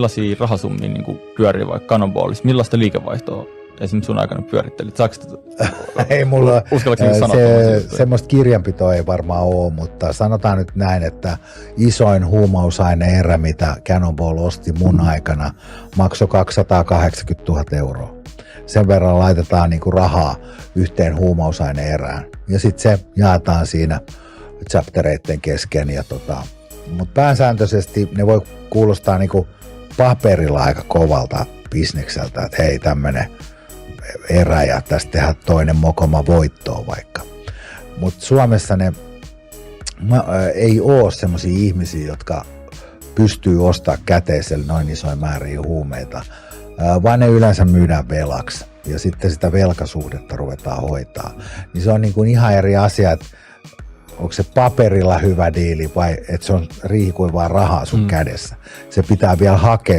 Millaisia rahasummia niin pyörii vaikka Cannonballissa? Millaista liikevaihtoa esimerkiksi sun aikana pyörittelit? Ei mulla semmoista kirjanpitoa ei varmaan ole, mutta sanotaan nyt näin, että isoin huumausaine-erä, mitä Cannonball osti mun aikana, maksoi 280 000 €. Sen verran laitetaan niinku rahaa yhteen huumausaine-erään. Ja sitten se jaetaan siinä chaptereiden kesken. Mutta pääsääntöisesti ne voi kuulostaa niinku paperilla aika kovalta bisnekseltä, että hei, tämmönen erä ja tästä tehdään toinen mokoma voittoa vaikka. Mutta Suomessa ei ole semmoisia ihmisiä, jotka pystyy ostamaan käteisellä noin isoin määriä huumeita, vaan ne yleensä myydään velaksi ja sitten sitä velkasuhdetta ruvetaan hoitaa. Niin se on niin kuin ihan eri asia, että onko se paperilla hyvä diili vai että se on riihikuivaa rahaa sun kädessä. Se pitää vielä hakea